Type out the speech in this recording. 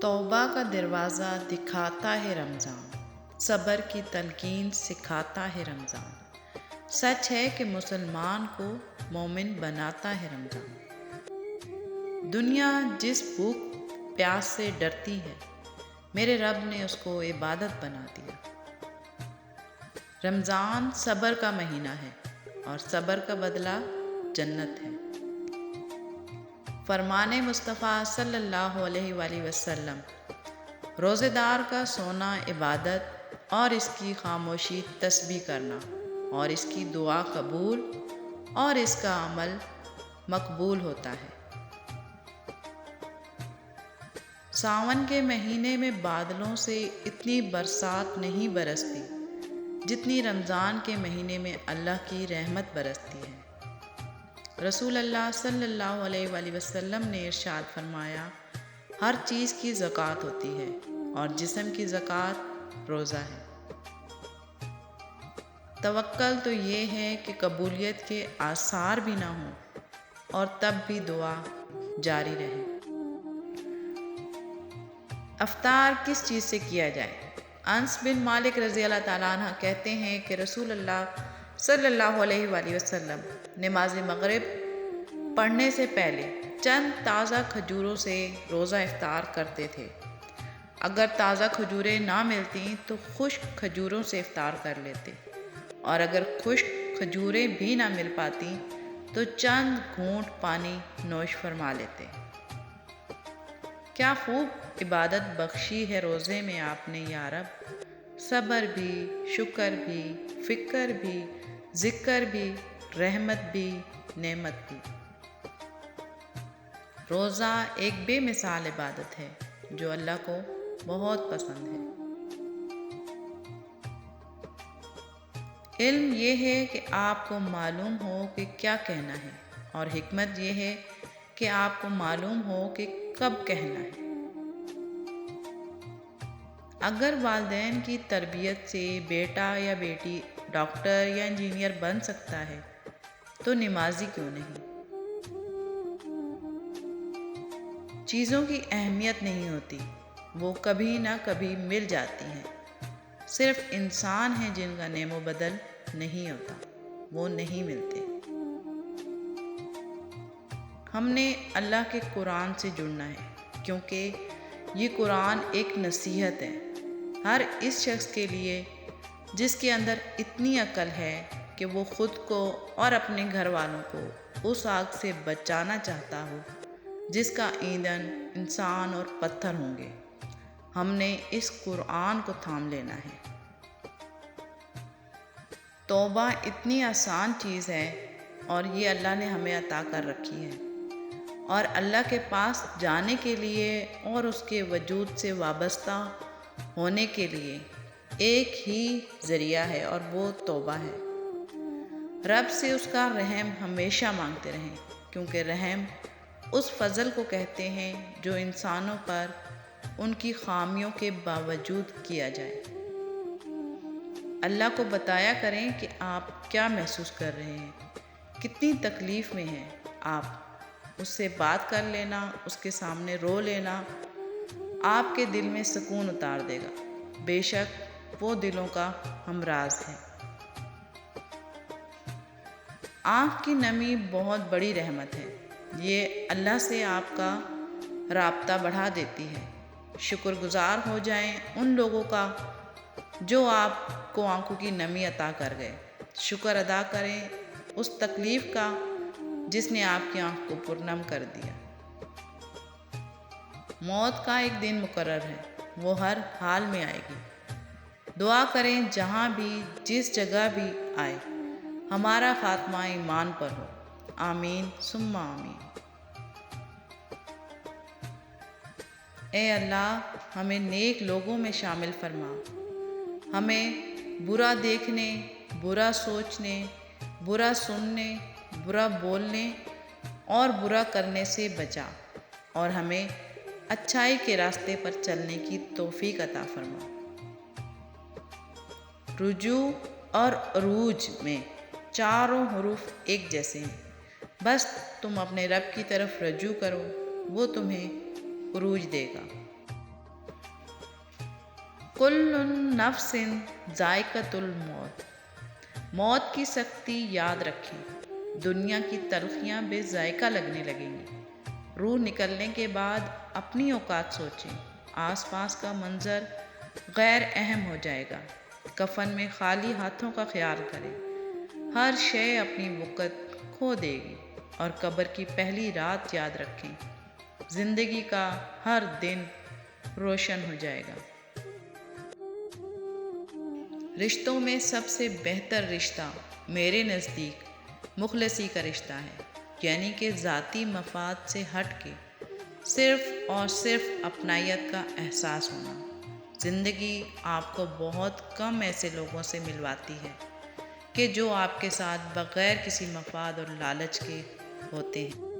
توبہ کا دروازہ دکھاتا ہے رمضان، صبر کی تلقین سکھاتا ہے رمضان۔ سچ ہے کہ مسلمان کو مومن بناتا ہے رمضان۔ دنیا جس بھوک پیاس سے ڈرتی ہے، میرے رب نے اس کو عبادت بنا دیا۔ رمضان صبر کا مہینہ ہے اور صبر کا بدلہ جنت ہے۔ فرمان مصطفیٰ صلی اللہ علیہ وآلہ وسلم، روزے دار کا سونا عبادت اور اس کی خاموشی تسبیح کرنا، اور اس کی دعا قبول اور اس کا عمل مقبول ہوتا ہے۔ ساون کے مہینے میں بادلوں سے اتنی برسات نہیں برستی جتنی رمضان کے مہینے میں اللہ کی رحمت برستی ہے۔ رسول اللہ صلی اللہ علیہ وآلہ وسلم نے ارشاد فرمایا، ہر چیز کی زکوٰۃ ہوتی ہے اور جسم کی زکوٰۃ روزہ ہے۔ توکل تو یہ ہے کہ قبولیت کے آثار بھی نہ ہوں اور تب بھی دعا جاری رہے۔ افطار کس چیز سے کیا جائے؟ انس بن مالک رضی اللہ تعالیٰ عنہ کہتے ہیں کہ رسول اللہ صلی اللہ علیہ وآلہ وسلم نماز مغرب پڑھنے سے پہلے چند تازہ کھجوروں سے روزہ افطار کرتے تھے۔ اگر تازہ کھجوریں نہ ملتیں تو خشک کھجوروں سے افطار کر لیتے، اور اگر خشک کھجوریں بھی نہ مل پاتی تو چند گھونٹ پانی نوش فرما لیتے۔ کیا خوب عبادت بخشی ہے روزے میں آپ نے یا رب، صبر بھی، شکر بھی، فکر بھی، ذکر بھی، رحمت بھی، نعمت بھی۔ روزہ ایک بے مثال عبادت ہے جو اللہ کو بہت پسند ہے۔ علم یہ ہے کہ آپ کو معلوم ہو کہ کیا کہنا ہے، اور حکمت یہ ہے کہ آپ کو معلوم ہو کہ کب کہنا ہے۔ اگر والدین کی تربیت سے بیٹا یا بیٹی ڈاکٹر یا انجینئر بن سکتا ہے تو نمازی کیوں نہیں؟ چیزوں کی اہمیت نہیں ہوتی، وہ کبھی نہ کبھی مل جاتی ہیں۔ صرف انسان ہیں جن کا نعم و بدل نہیں ہوتا، وہ نہیں ملتے۔ ہم نے اللہ کے قرآن سے جڑنا ہے، کیونکہ یہ قرآن ایک نصیحت ہے ہر اس شخص کے لیے جس کے اندر اتنی عقل ہے کہ وہ خود کو اور اپنے گھر والوں کو اس آگ سے بچانا چاہتا ہو جس کا ایندھن انسان اور پتھر ہوں گے۔ ہم نے اس قرآن کو تھام لینا ہے۔ توبہ اتنی آسان چیز ہے اور یہ اللہ نے ہمیں عطا کر رکھی ہے، اور اللہ کے پاس جانے کے لیے اور اس کے وجود سے وابستہ ہونے کے لیے ایک ہی ذریعہ ہے، اور وہ توبہ ہے۔ رب سے اس کا رحم ہمیشہ مانگتے رہیں، کیونکہ رحم اس فضل کو کہتے ہیں جو انسانوں پر ان کی خامیوں کے باوجود کیا جائے۔ اللہ کو بتایا کریں کہ آپ کیا محسوس کر رہے ہیں، کتنی تکلیف میں ہیں آپ۔ اس سے بات کر لینا، اس کے سامنے رو لینا آپ کے دل میں سکون اتار دے گا۔ بے شک وہ دلوں کا ہمراز ہے۔ آنکھ کی نمی بہت بڑی رحمت ہے، یہ اللہ سے آپ کا رابطہ بڑھا دیتی ہے۔ شکر گزار ہو جائیں ان لوگوں کا جو آپ کو آنکھوں کی نمی عطا کر گئے۔ شکر ادا کریں اس تکلیف کا جس نے آپ کی آنکھ کو پرنم کر دیا۔ موت کا ایک دن مقرر ہے، وہ ہر حال میں آئے گی۔ دعا کریں جہاں بھی جس جگہ بھی آئے ہمارا خاتمہ ایمان پر ہو، آمین ثم آمین۔ اے اللہ، ہمیں نیک لوگوں میں شامل فرما، ہمیں برا دیکھنے، برا سوچنے، برا سننے، برا بولنے اور برا کرنے سے بچا، اور ہمیں اچھائی کے راستے پر چلنے کی توفیق عطا فرما۔ رجوع اور عروج میں چاروں حروف ایک جیسے ہیں، بس تم اپنے رب کی طرف رجوع کرو، وہ تمہیں عروج دے گا۔ کل نفس ذائقۃ الموت، موت کی سختی یاد رکھیں، دنیا کی تلخیاں بے ذائقہ لگنے لگیں گی۔ روح نکلنے کے بعد اپنی اوقات سوچیں، آس پاس کا منظر غیر اہم ہو جائے گا۔ کفن میں خالی ہاتھوں کا خیال کریں، ہر شے اپنی وقت کھو دے گی، اور قبر کی پہلی رات یاد رکھیں، زندگی کا ہر دن روشن ہو جائے گا۔ رشتوں میں سب سے بہتر رشتہ میرے نزدیک مخلصی کا رشتہ ہے، یعنی کہ ذاتی مفاد سے ہٹ کے صرف اور صرف اپنائیت کا احساس ہونا۔ زندگی آپ کو بہت کم ایسے لوگوں سے ملواتی ہے کہ جو آپ کے ساتھ بغیر کسی مفاد اور لالچ کے ہوتے ہیں۔